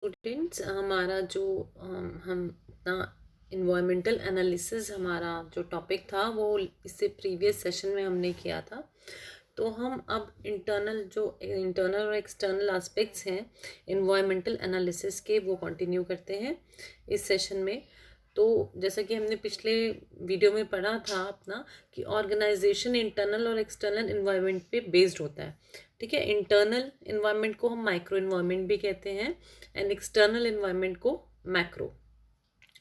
Students, हमारा जो हम अपना इन्वायरमेंटल एनालिसिस हमारा जो टॉपिक था वो इससे प्रीवियस सेशन में हमने किया था। तो हम अब इंटरनल और एक्सटर्नल एस्पेक्ट्स हैं इन्वायरमेंटल एनालिसिस के, वो कंटिन्यू करते हैं इस सेशन में। तो जैसा कि हमने पिछले वीडियो में पढ़ा था अपना कि ऑर्गेनाइजेशन इंटरनल और एक्सटर्नल इन्वायरमेंट पे बेस्ड होता है। ठीक है, इंटरनल इन्वायरमेंट को हम माइक्रो इन्वायरमेंट भी कहते हैं एंड एक्सटर्नल इन्वायरमेंट को मैक्रो।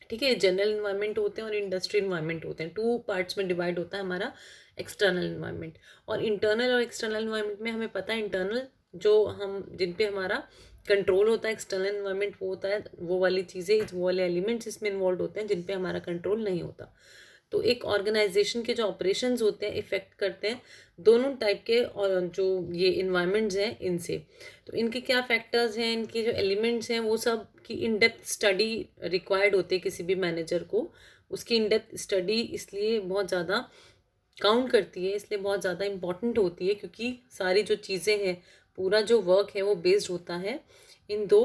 ठीक है, जनरल इन्वायरमेंट होते हैं और इंडस्ट्री इन्वायरमेंट होते हैं। टू पार्ट्स में डिवाइड होता है हमारा एक्सटर्नल इन्वायरमेंट। और इंटरनल और एक्सटर्नल इन्वायरमेंट में हमें पता है इंटरनल जो हम जिन पे हमारा कंट्रोल होता है, एक्सटर्नल इन्वायरमेंट वो होता है वो वाली चीज़ें, वो वाले एलिमेंट्स इसमें इन्वॉल्व होते हैं जिन पे हमारा कंट्रोल नहीं होता। तो एक ऑर्गेनाइजेशन के जो ऑपरेशंस होते हैं इफेक्ट करते हैं दोनों टाइप के, और जो ये इन्वायरमेंट्स हैं इनसे। तो इनके क्या फैक्टर्स हैं, इनके जो एलिमेंट्स हैं, वो सब की इन डेप्थ स्टडी रिक्वायर्ड होती है किसी भी मैनेजर को। उसकी इन डेप्थ स्टडी इसलिए बहुत ज़्यादा काउंट करती है, इसलिए बहुत ज़्यादा इम्पॉर्टेंट होती है, क्योंकि सारी जो चीज़ें हैं, पूरा जो वर्क है वो बेस्ड होता है इन दो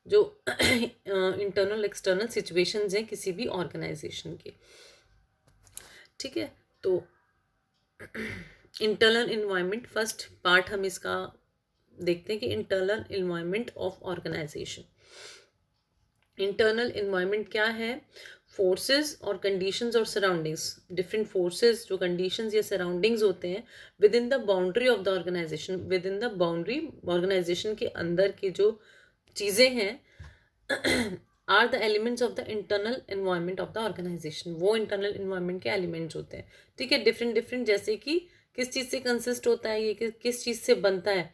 जो इंटरनल एक्सटर्नल सिचुएशंस हैं किसी भी ऑर्गेनाइजेशन के। ठीक है, तो इंटरनल इन्वायरमेंट फर्स्ट पार्ट हम इसका देखते हैं कि internal environment of organisation. Internal environment क्या है? फोर्सेस और कंडीशंस और सराउंडिंग्स, डिफरेंट फोर्सेस जो कंडीशंस या सराउंडिंग्स होते हैं with in the boundary of the organisation, within the boundary organisation के अंदर की जो चीज़ें हैं are the elements of the internal environment of the organisation. वो इंटरनल इन्वायरमेंट के एलिमेंट्स होते हैं। ठीक है, डिफरेंट डिफरेंट, जैसे कि किस चीज़ से कंसिस्ट होता है, ये किस चीज़ से बनता है।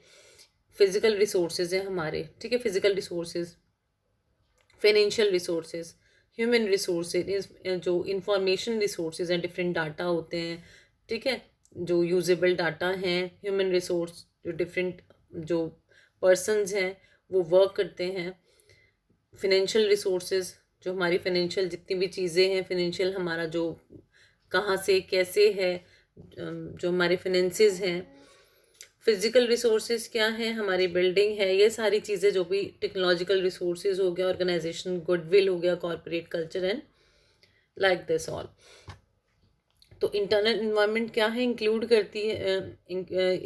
फिजिकल रिसोर्सेज हैं हमारे, ठीक है, physical resources, financial resources, human resources, जो इंफॉर्मेशन रिसोर्सेज हैं, डिफरेंट डाटा होते हैं। ठीक है, जो यूजेबल डाटा हैं, ह्यूमन रिसोर्स जो डिफरेंट जो पर्सनस हैं वो वर्क करते हैं। फिनेंशियल रिसोर्सेज जो हमारी फिनेंशियल जितनी भी चीज़ें हैं, फिनेंशियल हमारा जो कहाँ से कैसे है, जो हमारे फिनेंसेस हैं। फिजिकल रिसोर्सेज क्या है? हमारी बिल्डिंग है, ये सारी चीज़ें जो भी टेक्नोलॉजिकल रिसोर्सेज हो गया, ऑर्गेनाइजेशन गुडविल हो गया, corporate culture and like this all. तो इंटरनल इन्वायरमेंट क्या है? इंक्लूड करती है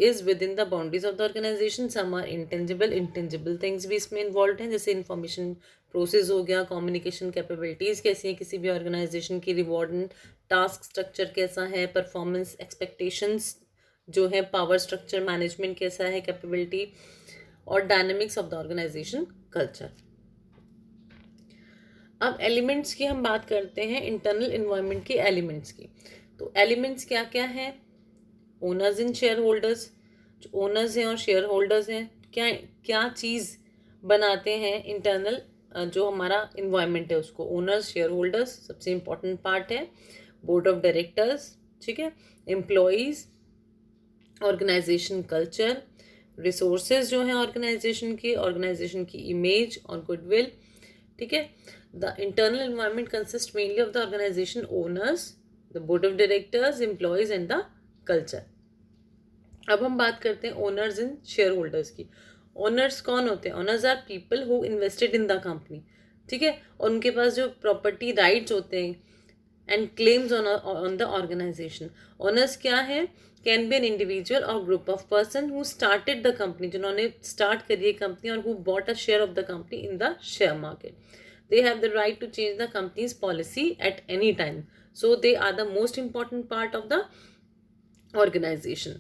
is within the boundaries of the organisation. Some are intangible things भी इसमें इन्वॉल्व हैं, जैसे इंफॉर्मेशन प्रोसेस हो गया, कम्युनिकेशन कैपेबिलिटीज़ कैसी हैं किसी भी ऑर्गेनाइजेशन की, रिवॉर्ड एंड टास्क स्ट्रक्चर कैसा है, परफॉर्मेंस एक्सपेक्टेशंस जो है, पावर स्ट्रक्चर मैनेजमेंट कैसा है, कैपेबिलिटी और dynamics of the organisation culture. अब एलिमेंट्स की हम बात करते हैं, इंटरनल इन्वायरमेंट के एलिमेंट्स की। तो एलिमेंट्स क्या क्या हैं? ओनर्स एंड शेयर होल्डर्स, जो ओनर्स हैं और शेयर होल्डर्स हैं, क्या क्या चीज़ बनाते हैं इंटरनल जो हमारा इन्वायरमेंट है उसको। ओनर्स, शेयर होल्डर्स सबसे इम्पोर्टेंट पार्ट है। बोर्ड ऑफ डायरेक्टर्स, ठीक है, एम्प्लॉयज़, ऑर्गेनाइजेशन कल्चर, रिसोर्सेज जो हैं ऑर्गेनाइजेशन की इमेज और गुडविल। ठीक है, the internal environment consist mainly of the organisation owners, the board of directors, employees and the culture. अब हम बात करते हैं ओनर्स एंड शेयर होल्डर्स की। ओनर्स कौन होते हैं? Owners are people who invested in the company. ठीक है, और उनके पास जो प्रॉपर्टी राइट्स होते हैं and claims on the organisation. Owners क्या है? कैन बी एन इंडिविजुअल और group of person who started the company, जिन्होंने स्टार्ट करी है कंपनी, और who bought a share of the company in the share market. They have the right to change the company's policy at any time. So they are the most important part of the organization.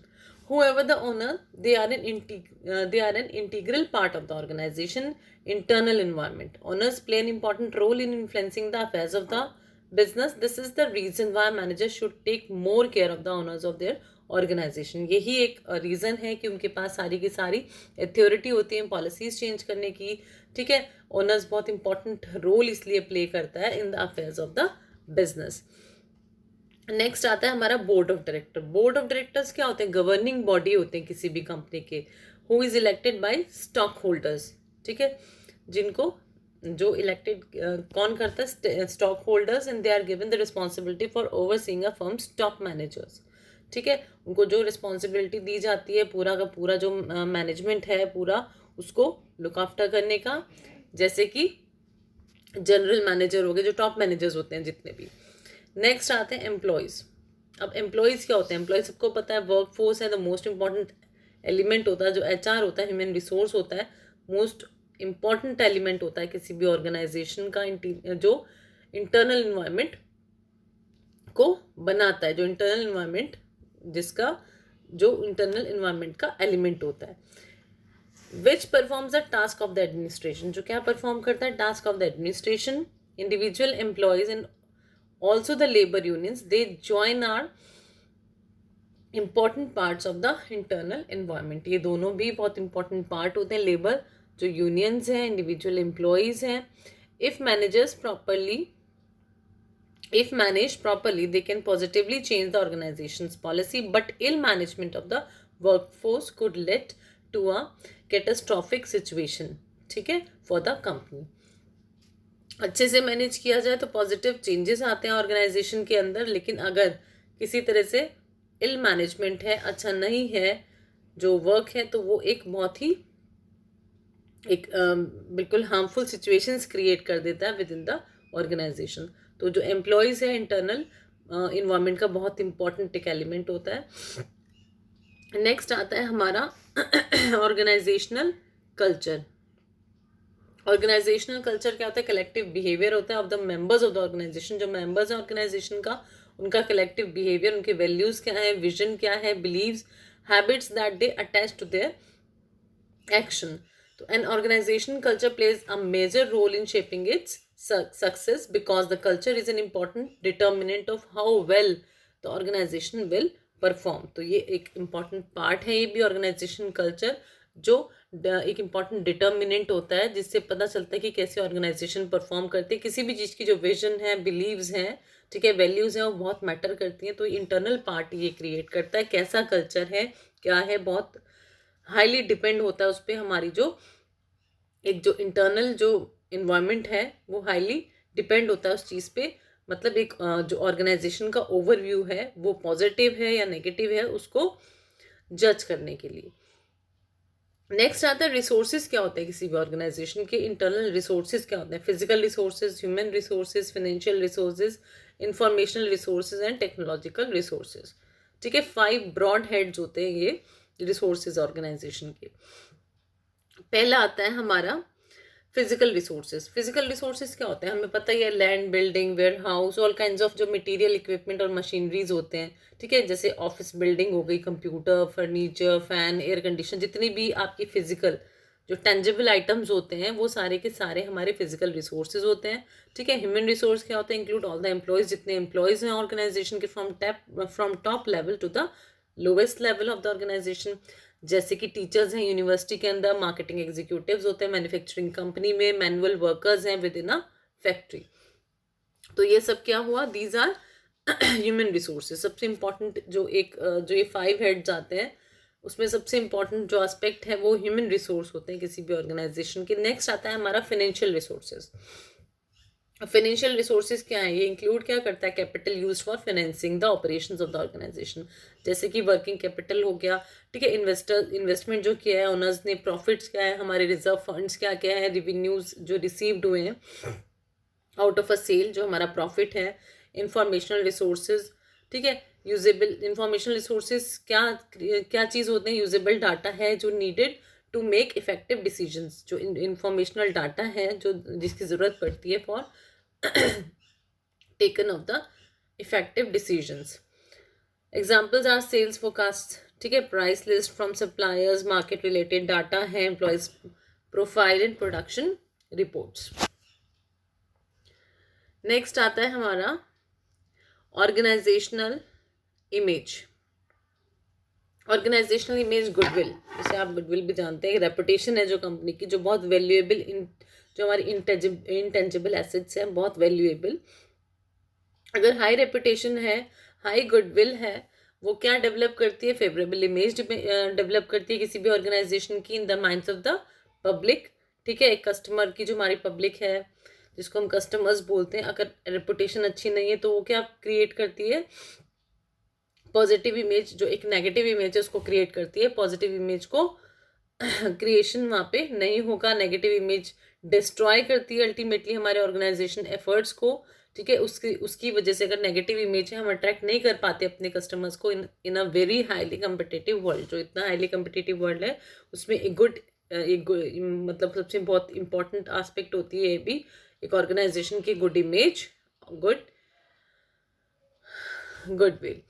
Whoever the owner, they are an integral part of the organization internal environment. Owners play an important role in influencing the affairs of the business. This is the reason why managers should take more care of the owners of their organisation. यही एक reason है कि उनके पास सारी की सारी authority होती है पॉलिसीज चेंज करने की। ठीक है, ओनर्स बहुत इंपॉर्टेंट रोल इसलिए प्ले करता है in the affairs of the business. Next आता है हमारा board of director. Board of directors क्या होते हैं? गवर्निंग बॉडी होते हैं किसी भी कंपनी के, who is elected by stockholders. ठीक है, जिनको जो इलेक्टेड कौन करता है? Stockholders, and they are given the responsibility for overseeing a firm's top managers. ठीक है, उनको जो रिस्पॉन्सिबिलिटी दी जाती है पूरा का पूरा जो मैनेजमेंट है पूरा उसको लुक आफ्टर करने का, जैसे कि जनरल मैनेजर हो गए, जो टॉप मैनेजर्स होते हैं जितने भी। नेक्स्ट आते हैं एम्प्लॉयज़। अब एम्प्लॉयज़ क्या होते हैं? एम्प्लॉयज सबको पता है वर्क फोर्स है, द मोस्ट इंपॉर्टेंट एलिमेंट होता है। जो एचआर होता है, ह्यूमन रिसोर्स होता है, मोस्ट इंपॉर्टेंट एलिमेंट होता है किसी भी ऑर्गेनाइजेशन का, जो इंटरनल इन्वायरमेंट को बनाता है, जो इंटरनल इन्वायरमेंट जिसका जो इंटरनल इन्वायरमेंट का एलिमेंट होता है। विच performs the task of the administration, जो क्या परफॉर्म करता है? Task of the administration. Individual employees and also the labour unions, they join are important parts of the internal environment. ये दोनों भी बहुत इंपॉर्टेंट पार्ट होते हैं, लेबर जो यूनियंस हैं, इंडिविजुअल एम्प्लॉयज हैं। If managed properly they can positively change the organization's policy, but ill management of the workforce could lead to a catastrophic situation, ठीक है, for the company। अच्छे से manage किया जाए तो पॉजिटिव चेंजेस आते हैं ऑर्गेनाइजेशन के अंदर, लेकिन अगर किसी तरह से इल मैनेजमेंट है, अच्छा नहीं है जो वर्क है, तो वो एक बहुत ही बिल्कुल हार्मफुल सिचुएशंस क्रिएट कर देता है विद इन द ऑर्गेनाइजेशन। तो जो एम्प्लॉयज़ है इंटरनल इन्वायरमेंट का बहुत इंपॉर्टेंट एक एलिमेंट होता है। नेक्स्ट आता है हमारा ऑर्गेनाइजेशनल कल्चर। ऑर्गेनाइजेशनल कल्चर क्या होता है? कलेक्टिव बिहेवियर होता है of the members of the organisation. जो मेंबर्स हैं ऑर्गेनाइजेशन का, उनका कलेक्टिव बिहेवियर, उनके वैल्यूज़ क्या है, विजन क्या है, beliefs, habits that they attach to their action. तो an organization culture plays a major role in shaping its success because the culture is an important determinant of how well the organization will perform। तो ये एक important part है, ये भी organization culture, जो एक important determinant होता है जिससे पता चलता है कि कैसे organization perform करती है। किसी भी चीज़ की जो vision है, beliefs हैं, ठीक है, values हैं, वो बहुत matter करती हैं। तो internal part ये create करता है, कैसा culture है, क्या है, बहुत highly depend होता है उस पर हमारी जो एक जो internal जो इन्वायरमेंट है वो हाईली डिपेंड होता है उस चीज़ पे। मतलब एक जो ऑर्गेनाइजेशन का ओवरव्यू है वो पॉजिटिव है या नेगेटिव है, उसको जज करने के लिए। नेक्स्ट आता है रिसोर्सेज क्या होते हैं किसी भी ऑर्गेनाइजेशन के। इंटरनल रिसोर्सेज क्या होते हैं? Physical resources, human resources, financial resources, informational resources and technological resources. ठीक है, 5 ब्रॉड हेड्स होते हैं ये रिसोर्सेज ऑर्गेनाइजेशन के। पहला आता है हमारा फिजिकल रिसोर्सेज। फिजिकल रिसोर्सेज क्या होते हैं? हमें पता ही है, land, building, warehouse, all kinds of जो मटेरियल, इक्विपमेंट और मशीनरीज होते हैं। ठीक है, जैसे ऑफिस बिल्डिंग हो गई, computer, furniture, fan, air condition, जितनी भी आपकी फिजिकल जो टेंजिबल आइटम्स होते हैं वो सारे के सारे हमारे फिजिकल रिसोर्सेज होते हैं। ठीक है, ह्यूमन रिसोर्स क्या होता है? इंक्लूड ऑल द एम्प्लॉयज, जितने एम्प्लॉयज हैं ऑर्गेनाइजेशन के, from top level to the lowest level of the organisation. जैसे कि टीचर्स हैं यूनिवर्सिटी के अंदर, मार्केटिंग एग्जीक्यूटिव्स होते हैं मैन्युफैक्चरिंग कंपनी में, मैनुअल वर्कर्स हैं विद इन अ फैक्ट्री। तो ये सब क्या हुआ? These are human resources. सबसे इम्पॉर्टेंट जो ये 5 हेड्स आते हैं उसमें सबसे इम्पॉर्टेंट जो एस्पेक्ट है वो ह्यूमन रिसोर्स होते हैं किसी भी ऑर्गेनाइजेशन के। नेक्स्ट आता है हमारा फाइनेंशियल रिसोर्सेज। फाइनेंशियल रिसोर्सेज क्या है? ये इंक्लूड क्या करता है? Capital used for financing the operations of the organisation, जैसे कि वर्किंग कैपिटल हो गया। ठीक है, इन्वेस्टमेंट जो किया है ओनर्स ने, प्रॉफिट्स क्या है, हमारे रिजर्व फंड्स क्या क्या है, रिवेन्यूज जो रिसीव्ड हुए हैं आउट ऑफ अ सेल, जो हमारा प्रॉफिट है। इंफॉर्मेशनल रिसोर्सेज, ठीक है, यूजेबल इंफॉर्मेशनल रिसोर्सेज क्या क्या चीज़ होते हैं? यूजेबल डाटा है जो needed to make effective decisions. जो इंफॉर्मेशनल डाटा है जो जिसकी ज़रूरत पड़ती है for taken of the effective decisions. Examples are sales forecast, ठीक है, price list from suppliers, market related data है, employees profile and production reports. Next आता है हमारा organizational image. Organizational image goodwill, जैसे आप गुडविल भी जानते हैं, रेपुटेशन है जो कंपनी की, जो बहुत वैल्यूएबल, जो हमारी इंटेंजिबल एसेट्स हैं, बहुत वैल्यूएबल। अगर हाई रेपुटेशन है, हाई गुडविल है, वो क्या डेवलप करती है? फेवरेबल इमेज डेवलप करती है किसी भी ऑर्गेनाइजेशन की in the minds of the public. ठीक है, एक कस्टमर की, जो हमारी पब्लिक है जिसको हम कस्टमर्स बोलते हैं, अगर रेपुटेशन अच्छी नहीं है तो वो क्या क्रिएट करती है? Positive image. जो एक नेगेटिव इमेज है उसको क्रिएट करती है। पॉजिटिव इमेज को क्रिएशन वहाँ पे नहीं होगा, नेगेटिव इमेज डिस्ट्रॉय करती है अल्टीमेटली हमारे ऑर्गेनाइजेशन एफर्ट्स को, ठीक है। उसकी वजह से अगर नेगेटिव इमेज है, हम अट्रैक्ट नहीं कर पाते अपने कस्टमर्स को in a very highly competitive world. जो इतना हाईली कम्पिटिटिव वर्ल्ड है उसमें मतलब सबसे बहुत इंपॉर्टेंट एस्पेक्ट होती है ये भी, एक ऑर्गेनाइजेशन की good image, goodwill.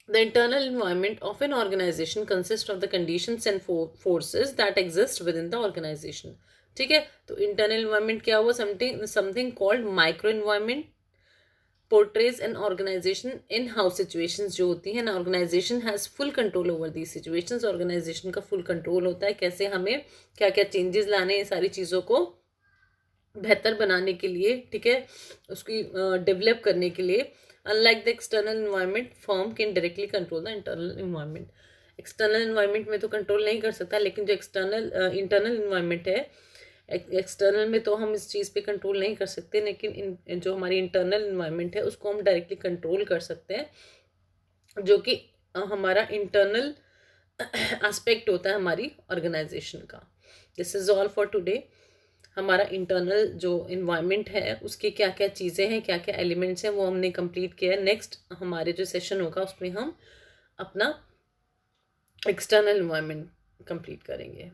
The internal environment of an organization consists of the conditions and forces that exist within the organization, ठीक है। तो इंटरनल इन्वायरमेंट क्या हुआ, something called micro environment portrays an organization in house situations जो होती है ना, organisation has full control over the situations. Organisation का फुल कंट्रोल होता है कैसे हमें क्या क्या चेंजेस लाने हैं, सारी चीज़ों को बेहतर बनाने के लिए, ठीक है, उसकी डेवलप करने के लिए। Unlike the external environment, firm can directly control the internal environment. External environment में तो कंट्रोल नहीं कर सकता, लेकिन जो इंटरनल इन्वायरमेंट है, एक्सटर्नल में तो हम इस चीज़ पे कंट्रोल नहीं कर सकते, लेकिन जो हमारी इंटरनल इन्वायरमेंट है उसको हम डायरेक्टली कंट्रोल कर सकते हैं, जो कि हमारा इंटरनल एस्पेक्ट होता है हमारी ऑर्गेनाइजेशन का। This is all for today. हमारा इंटरनल जो इन्वायरमेंट है उसकी क्या क्या चीज़ें हैं, क्या क्या एलिमेंट्स हैं, वो हमने कंप्लीट किया है। नेक्स्ट हमारे जो सेशन होगा उसमें हम अपना एक्सटर्नल इन्वायरमेंट कंप्लीट करेंगे।